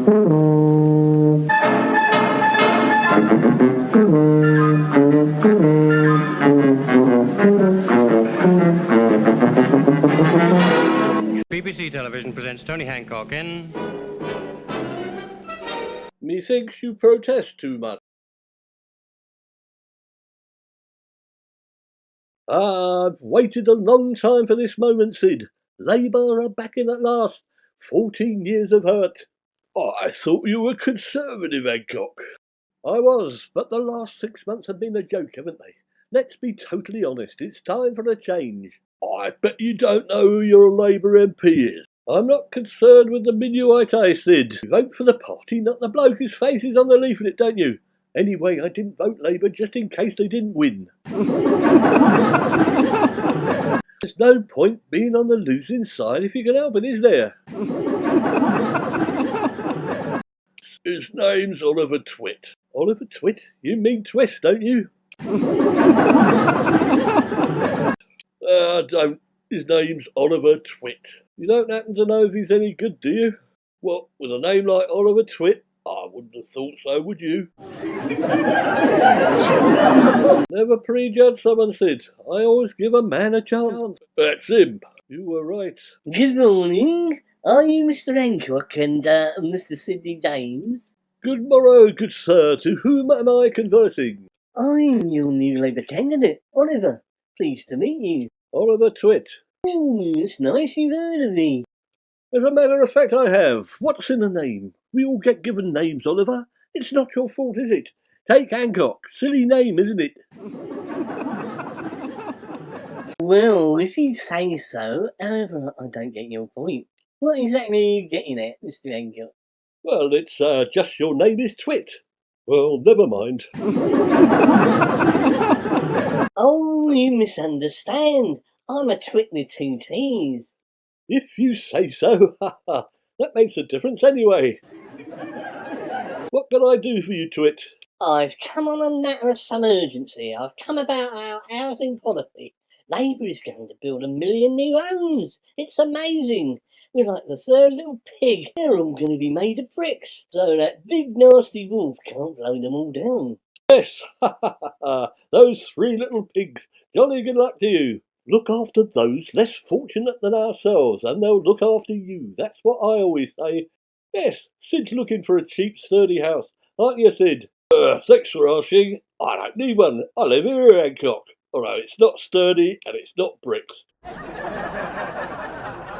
BBC Television presents Tony Hancock in... Methinks you protest too much. I've waited a long time for this moment, Sid. Labour are back in at last. 14 years of hurt. I thought you were Conservative, Hancock. I was, but the last 6 months have been a joke, haven't they? Let's be totally honest, it's time for a change. I bet you don't know who your Labour MP is. I'm not concerned with the minuete, Sid. You vote for the party, not the bloke whose face is on the leaflet, don't you? Anyway, I didn't vote Labour just in case they didn't win. There's no point being on the losing side if you can help it, is there? His name's Oliver Twit. Oliver Twit? You mean Twist, don't you? Don't. His name's Oliver Twit. You don't happen to know if he's any good, do you? Well, with a name like Oliver Twit, I wouldn't have thought so, would you? Never prejudge someone, Sid. I always give a man a chance. That's him. You were right. Good morning. Are you Mr. Hancock and Mr. Sidney James? Good morrow, good sir. To whom am I conversing? I'm your new Labour candidate, Oliver. Pleased to meet you. Oliver Twit. Oh, it's nice you've heard of me. As a matter of fact, I have. What's in the name? We all get given names, Oliver. It's not your fault, is it? Take Hancock. Silly name, isn't it? Well, if you say so. However, I don't get your point. What exactly are you getting at, Mr. Hancock? Well, it's just your name is Twit. Well, never mind. Oh, you misunderstand. I'm a twit with 2 T's. If you say so, that makes a difference anyway. What can I do for you, Twit? I've come on a matter of some urgency. I've come about our housing policy. Labour is going to build 1 million new homes. It's amazing. We're like the third little pig. They're all going to be made of bricks, so that big nasty wolf can't blow them all down. Yes, those 3 little pigs. Jolly good luck to you. Look after those less fortunate than ourselves, and they'll look after you. That's what I always say. Yes, Sid's looking for a cheap, sturdy house, aren't you, Sid? Thanks for asking. I don't need one. I live here, Hancock. Although it's not sturdy and it's not bricks.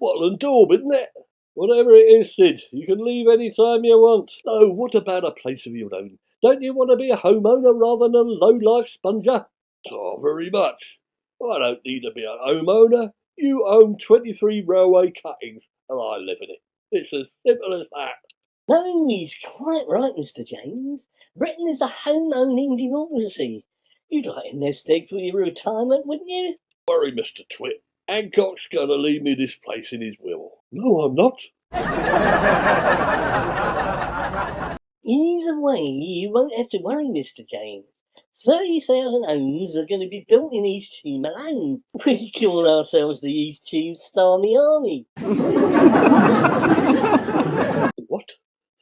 Wattle and daub, isn't it? Whatever it is, Sid, you can leave any time you want. No, what about a place of your own? Don't you want to be a homeowner rather than a low-life sponger? Oh, very much. I don't need to be a homeowner. You own 23 railway cuttings, and I live in it. It's as simple as that. No, he's quite right, Mr. James. Britain is a home-owning democracy. You'd like a nest egg for your retirement, wouldn't you? Don't worry, Mr. Twit. Hancock's going to leave me this place in his will. No, I'm not. Either way, you won't have to worry, Mr. James. 30,000 homes are going to be built in East Cheam alone. We call ourselves the East Cheam Starmy Army. What?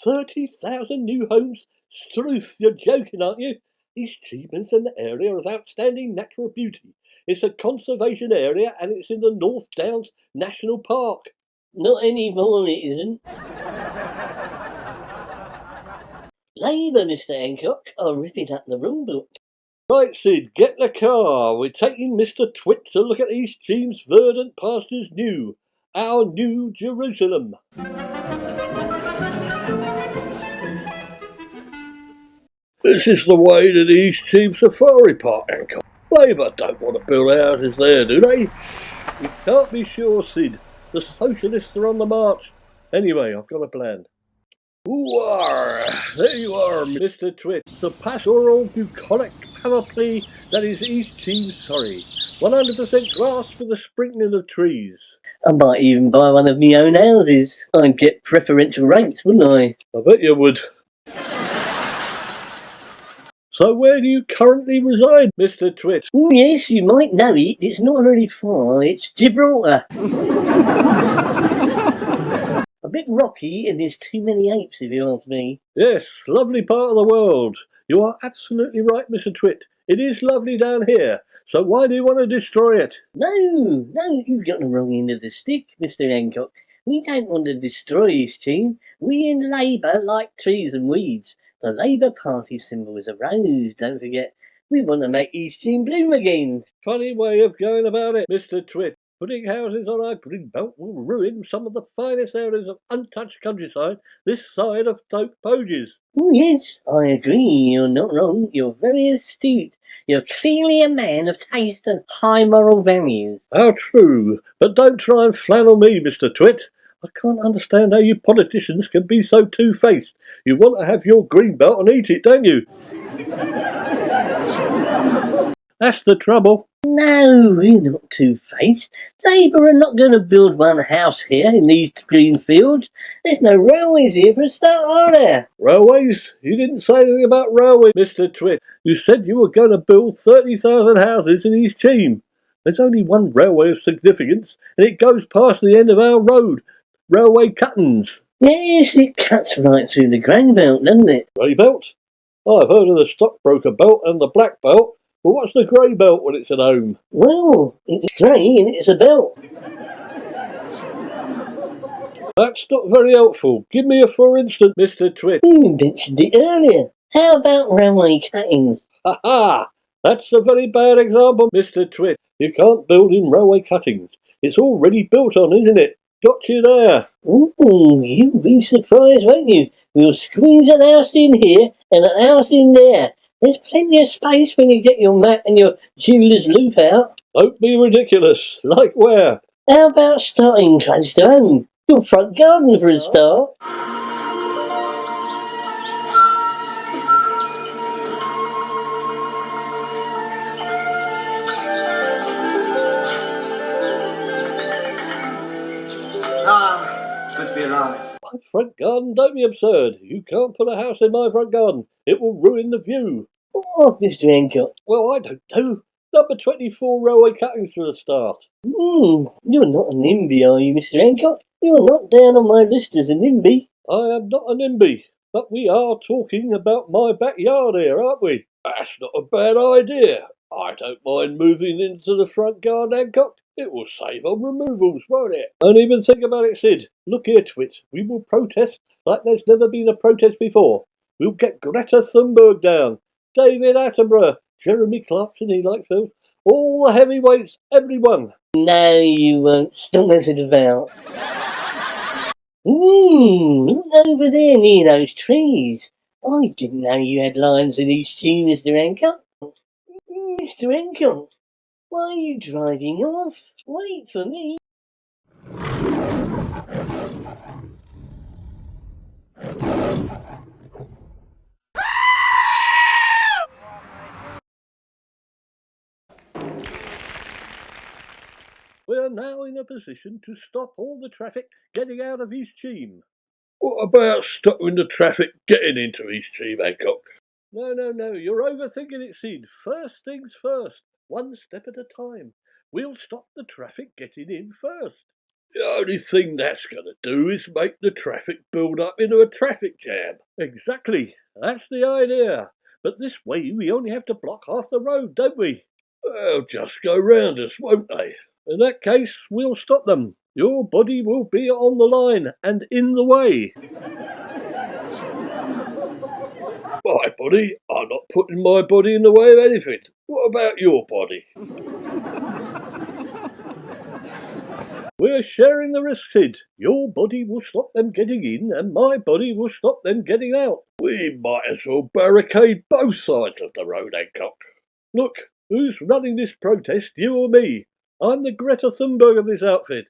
30,000 new homes? Struth, you're joking, aren't you? East Cheam is an area of outstanding natural beauty. It's a conservation area and it's in the North Downs National Park. Not anymore, it isn't. Labour, Mr. Hancock, are ripping up the rule book. Right, Sid, get the car. We're taking Mr. Twit to look at East Cheam's verdant pastures new. Our new Jerusalem. This is the way to the East Cheam Safari Park, Hancock. Labour don't want to build houses there, do they? You can't be sure, Sid. The socialists are on the march. Anyway, I've got a plan. There you are, Mr. Twit. The pastoral bucolic panoply that is East Cheam sorry. 100% grass for the sprinkling of trees. I might even buy one of my own houses. I'd get preferential rates, wouldn't I? I bet you would. So where do you currently reside, Mr. Twit? Oh, yes, you might know it. It's not very far. It's Gibraltar. bit rocky and there's too many apes, if you ask me. Yes, lovely part of the world. You are absolutely right, Mr. Twit. It is lovely down here. So why do you want to destroy it? No, you've got the wrong end of the stick, Mr. Hancock. We don't want to destroy East Cheam. We in Labour like trees and weeds. The Labour Party symbol is a rose, don't forget. We want to make East Cheam bloom again. Funny way of going about it, Mr. Twit. Putting houses on our green belt will ruin some of the finest areas of untouched countryside this side of Stoke Poges. Oh, yes, I agree. You're not wrong. You're very astute. You're clearly a man of taste and high moral values. How true. But don't try and flannel me, Mr. Twit. I can't understand how you politicians can be so two-faced. You want to have your green belt and eat it, don't you? That's the trouble. No, we're not two-faced. Labour are not going to build one house here in these green fields. There's no railways here for a start, are there? Railways? You didn't say anything about railways, Mr. Twit. You said you were going to build 30,000 houses in East Cheam. There's only one railway of significance, and it goes past the end of our road. Railway cuttings. Yes, it cuts right through the grey belt, doesn't it? Grey belt? I've heard of the stockbroker belt and the black belt, but what's the grey belt when it's at home? Well, it's grey and it's a belt. That's not very helpful. Give me a for instance, Mr. Twit. You mentioned it earlier. How about railway cuttings? Ha ha! That's a very bad example, Mr. Twit. You can't build in railway cuttings. It's already built on, isn't it? Got you there. Ooh, you'll be surprised, won't you? We'll squeeze an house in here and an house in there. There's plenty of space when you get your map and your jeweller's loop out. Don't be ridiculous. Like where? How about starting close to home? Your front garden for a start. Good to be alive. My front garden? Don't be absurd. You can't put a house in my front garden. It will ruin the view. Oh, Mr. Hancock. Well, I don't know. Number 24 railway cuttings for a start. You're not a NIMBY, are you, Mr. Hancock? You're not down on my list as a NIMBY. I am not a NIMBY, but we are talking about my backyard here, aren't we? That's not a bad idea. I don't mind moving into the front garden, Hancock. It will save on removals, won't it? Don't even think about it, Sid. Look here, Twit. We will protest like there's never been a protest before. We'll get Greta Thunberg down, David Attenborough, Jeremy Clarkson, he likes those. All the heavyweights, everyone. No, you won't. Stop messing about. Look over there near those trees. I didn't know you had lions in East Cheam, Mr. Hancock. Mr. Hancock, why are you driving off? Wait for me. We are now in a position to stop all the traffic getting out of East Cheam. What about stopping the traffic getting into East Cheam, Hancock? No, you're overthinking it, Sid. First things first, one step at a time. We'll stop the traffic getting in first. The only thing that's going to do is make the traffic build up into a traffic jam. Exactly, that's the idea. But this way we only have to block half the road, don't we? They'll just go round us, won't they? In that case, we'll stop them. Your body will be on the line and in the way. My body? I'm not putting my body in the way of anything. What about your body? We're sharing the risk, Sid. Your body will stop them getting in and my body will stop them getting out. We might as well barricade both sides of the road, Hancock. Look, who's running this protest, you or me? I'm the Greta Thunberg of this outfit.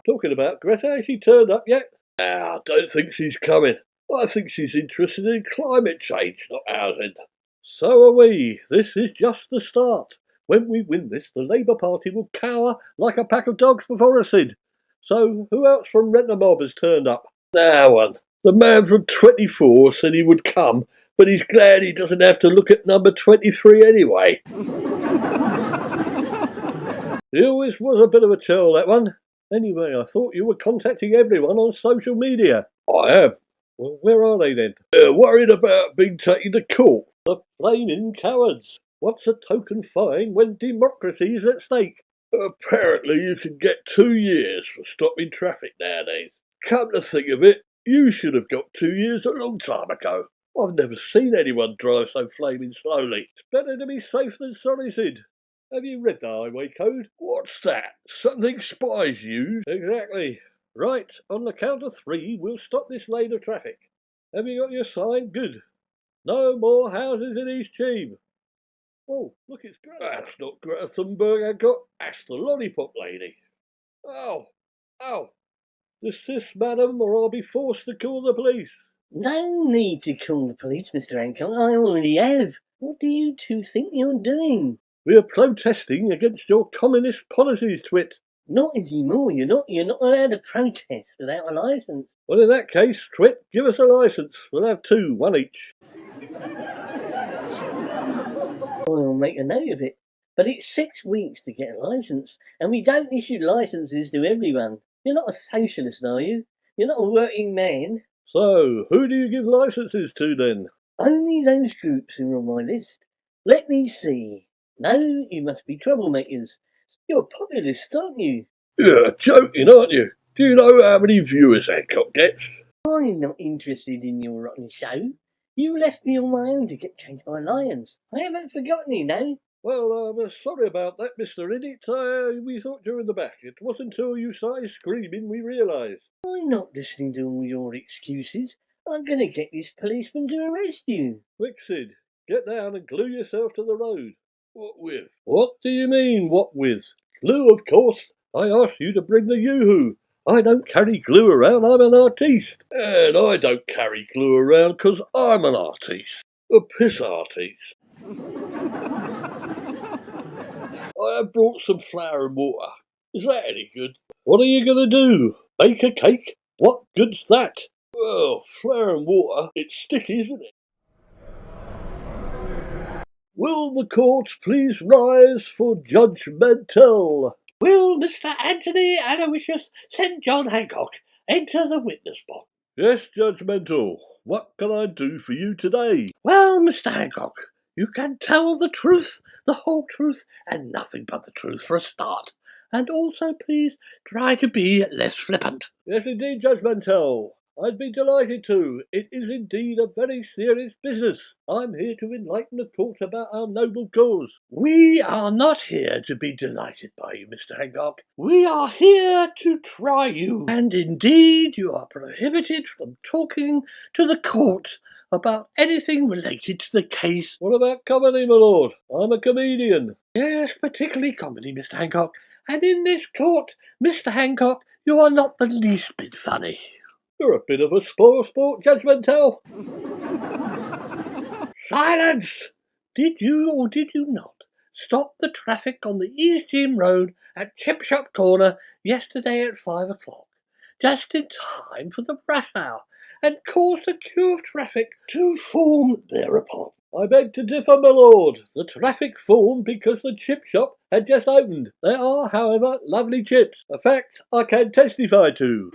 Talking about Greta, has she turned up yet? I don't think she's coming. I think she's interested in climate change, not housing. So are we. This is just the start. When we win this, the Labour Party will cower like a pack of dogs before us, Sid. So, who else from Rentnermob has turned up? No one. The man from 24 said he would come, but he's glad he doesn't have to look at number 23 anyway. He always was a bit of a churl, that one. Anyway, I thought you were contacting everyone on social media. I am. Well, where are they then? They're worried about being taken to court. The flaming cowards. What's a token fine when democracy is at stake? Apparently you can get 2 years for stopping traffic nowadays. Come to think of it, you should have got 2 years a long time ago. I've never seen anyone drive so flaming slowly. It's better to be safe than sorry, Sid. Have you read the highway code? What's that? Something spies use? Exactly. Right, on the count of 3, we'll stop this lane of traffic. Have you got your sign? Good. No more houses in East Cheam. Oh, look, it's Greta. That's not Greta Thunberg, Hancock. That's the lollipop lady. Ow! Ow! Desist, madam, or I'll be forced to call the police. No need to call the police, Mr. Hancock. I already have. What do you two think you're doing? We are protesting against your communist policies, Twit. Not anymore. You're not allowed to protest without a licence. Well, in that case, Twit, give us a licence. We'll have 2, 1 each. I'll make a note of it. But it's 6 weeks to get a licence, and we don't issue licences to everyone. You're not a socialist, are you? You're not a working man. So, who do you give licences to then? Only those groups who are on my list. Let me see. No, you must be troublemakers. You're populists, aren't you? You're joking, aren't you? Do you know how many viewers Hancock gets? I'm not interested in your rotten show. You left me on my own to get chased by lions. I haven't forgotten you, no. Well, I'm sorry about that, Mr. Idiot. We thought you were in the back. It wasn't until you started screaming we realised. I'm not listening to all your excuses. I'm going to get this policeman to arrest you. Quick, Sid. Get down and glue yourself to the road. What with? What do you mean, what with? Glue, of course. I asked you to bring the yoo-hoo. I don't carry glue around, I'm an artiste. And I don't carry glue around because I'm an artiste. A piss artiste. I have brought some flour and water. Is that any good? What are you going to do? Bake a cake? What good's that? Well, flour and water, it's sticky, isn't it? Will the court please rise for judgmental? Will Mr. Anthony Aloysius St. John Hancock enter the witness box? Yes, judgmental. What can I do for you today? Well, Mr. Hancock, you can tell the truth, the whole truth, and nothing but the truth for a start. And also, please, try to be less flippant. Yes, indeed, judgmental. I'd be delighted to. It is indeed a very serious business. I'm here to enlighten the court about our noble cause. We are not here to be delighted by you, Mr. Hancock. We are here to try you. And indeed, you are prohibited from talking to the court about anything related to the case. What about comedy, my lord? I'm a comedian. Yes, particularly comedy, Mr. Hancock. And in this court, Mr. Hancock, you are not the least bit funny. You're a bit of a spoil sport, judgmental. Silence! Did you or did you not stop the traffic on the East Cheam Road at Chip Shop Corner yesterday at 5 o'clock, just in time for the rush hour, and caused a queue of traffic to form thereupon? I beg to differ, my lord. The traffic formed because the chip shop had just opened. They are, however, lovely chips. A fact I can testify to.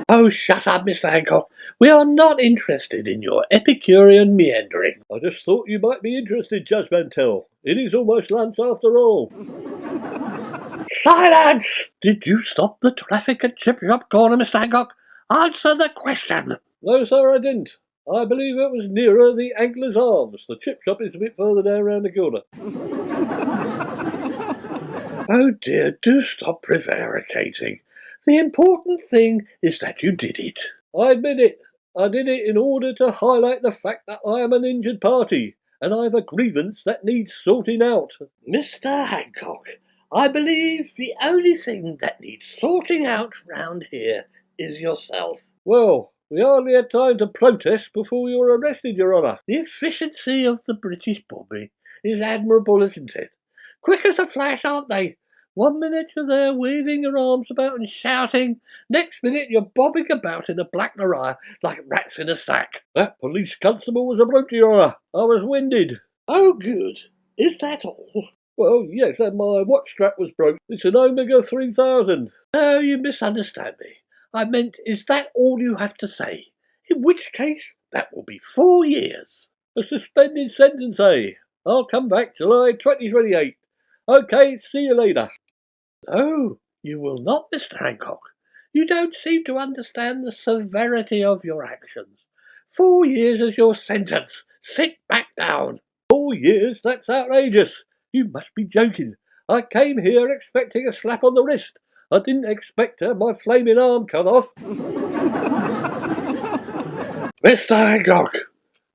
Oh, shut up, Mr. Hancock. We are not interested in your Epicurean meandering. I just thought you might be interested, judgmental. It is almost lunch after all. Silence! Did you stop the traffic at Chip Shop Corner, Mr. Hancock? Answer the question. No, sir, I didn't. I believe it was nearer the Angler's Arms. The chip shop is a bit further down round the corner. Oh dear, do stop prevaricating. The important thing is that you did it. I admit it. I did it in order to highlight the fact that I am an injured party, and I have a grievance that needs sorting out. Mr. Hancock, I believe the only thing that needs sorting out round here is yourself. Well, we hardly had time to protest before you were arrested, Your Honour. The efficiency of the British Bobby is admirable, isn't it? Quick as a flash, aren't they? 1 minute you're there waving your arms about and shouting. Next minute you're bobbing about in a black maria like rats in a sack. That police constable was a brute, Your Honour. I was winded. Oh, good. Is that all? Well, yes, and my watch strap was broke. It's an Omega 3000. No, you misunderstand me. I meant, is that all you have to say? In which case, that will be 4 years. A suspended sentence, eh? I'll come back July 2028. OK, see you later. No, you will not, Mr. Hancock. You don't seem to understand the severity of your actions. 4 years is your sentence. Sit back down. 4 years? That's outrageous. You must be joking. I came here expecting a slap on the wrist. I didn't expect to have my flaming arm cut off. Mr. Hancock,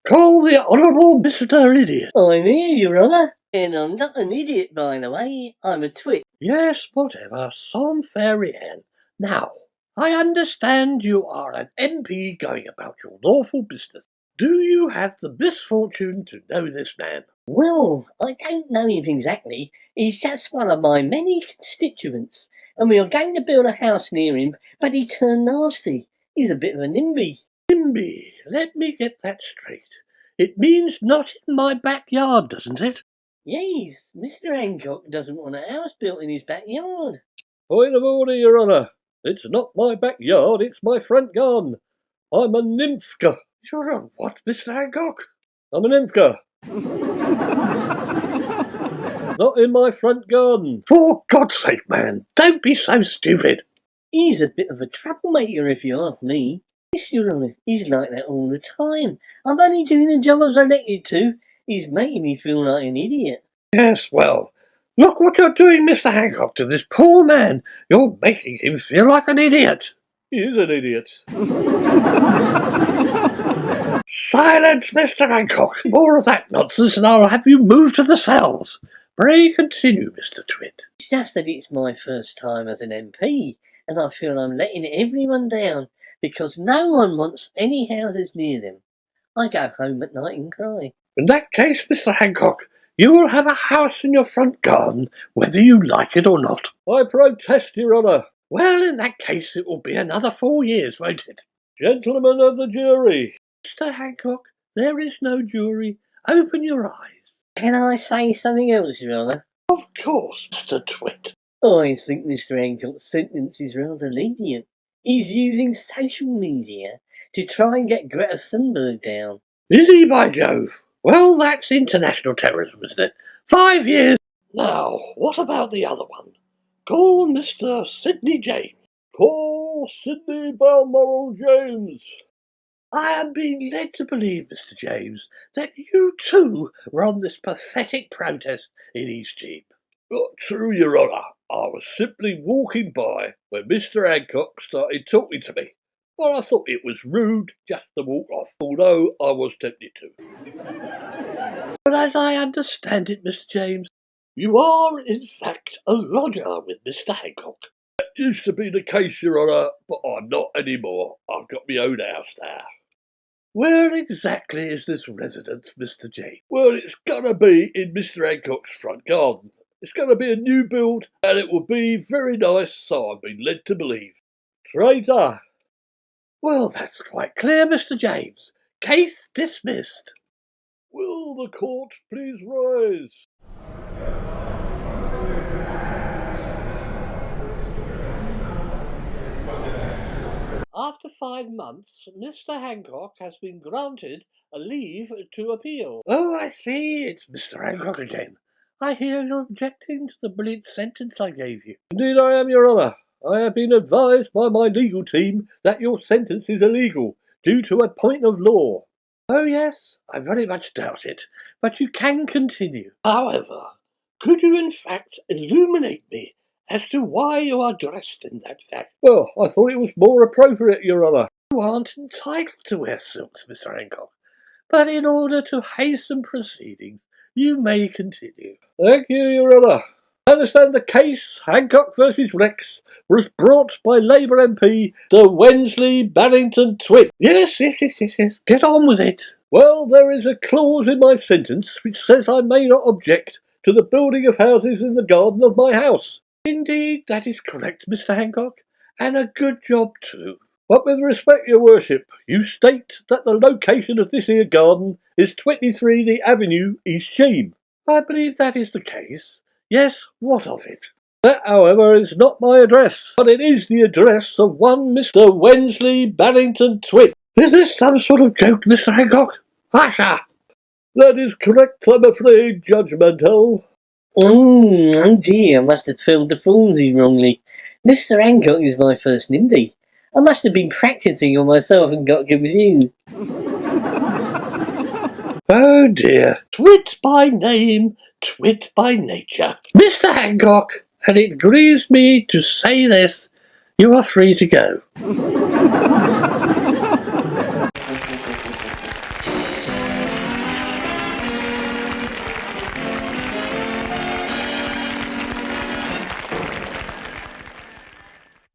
call the Honourable Mr. Idiot. I'm here, Your Honour. And I'm not an idiot, by the way. I'm a twit. Yes, whatever. Sans fair rien. Now, I understand you are an MP going about your lawful business. Do you have the misfortune to know this man? Well, I don't know him exactly. He's just one of my many constituents. And we are going to build a house near him, but he turned nasty. He's a bit of a NIMBY. NIMBY, let me get that straight. It means not in my backyard, doesn't it? Yes, Mr. Hancock doesn't want a house built in his backyard. Point of order, Your Honour. It's not my backyard, it's my front garden. I'm a nymphka. You're a what, Mr. Hancock? I'm a nymphka. Not in my front garden. For God's sake, man, don't be so stupid. He's a bit of a troublemaker, if you ask me. Yes, Your Honour, he's like that all the time. I'm only doing the job I was elected to. He's making me feel like an idiot. Yes, well, look what you're doing, Mr. Hancock, to this poor man. You're making him feel like an idiot. He is an idiot. Silence, Mr. Hancock. More of that nonsense and I'll have you moved to the cells. Pray continue, Mr. Twit. It's just that it's my first time as an MP, and I feel I'm letting everyone down because no one wants any houses near them. I go home at night and cry. In that case, Mr. Hancock, you will have a house in your front garden, whether you like it or not. I protest, Your Honour. Well, in that case, it will be another 4 years, won't it? Gentlemen of the jury. Mr. Hancock, there is no jury. Open your eyes. Can I say something else, Your Honour? Of course, Mr. Twit. I think Mr. Hancock's sentence is rather lenient. He's using social media to try and get Greta Thunberg down. Is he, by Jove? Well, that's international terrorism, isn't it? 5 years. Now, what about the other one? Call Mr. Sidney James. Call Sidney Balmoral James. I am being led to believe, Mr. James, that you too were on this pathetic protest in East Cheam. Not true, Your Honour. I was simply walking by when Mr. Hancock started talking to me. Well, I thought it was rude just to walk off, although I was tempted to. But as I understand it, Mr. James, you are in fact a lodger with Mr. Hancock. That used to be the case, Your Honour, but I'm not anymore. I've got my own house now. Where exactly is this residence, Mr. James? Well, it's going to be in Mr. Hancock's front garden. It's going to be a new build, and it will be very nice, so I've been led to believe. Traitor! Well, that's quite clear, Mr. James. Case dismissed. Will the court please rise? After 5 months, Mr. Hancock has been granted a leave to appeal. Oh, I see. It's Mr. Hancock again. I hear you're objecting to the brilliant sentence I gave you. Indeed I am, Your Honour. I have been advised by my legal team that your sentence is illegal, due to a point of law. Oh, yes, I very much doubt it, but you can continue. However, could you in fact illuminate me as to why you are dressed in that fashion? Well, I thought it was more appropriate, Your Honour. You aren't entitled to wear silks, Mr. Hancock, but in order to hasten proceedings, you may continue. Thank you, Your Honour. I understand the case, Hancock versus Rex, was brought by Labour MP Sir Wensley Barrington Twit. Yes. Get on with it. Well, there is a clause in my sentence which says I may not object to the building of houses in the garden of my house. Indeed, that is correct, Mr. Hancock, and a good job too. But with respect, Your Worship, you state that the location of this here garden is 23 the Avenue, East Cheam. I believe that is the case, Yes, what of it? That, however, is not my address, but it is the address of one Mr. Wensley Barrington Twit. Is this some sort of joke, Mr. Hancock? Usher! That is correct, I'm afraid, Judge Mantel. Oh dear, I must have filled the Fonzie wrongly. Mr. Hancock is my first NIMBY. I must have been practising on myself and got confused. Oh dear. Twit by name, twit by nature. Mr. Hancock, and it grieves me to say this, you are free to go.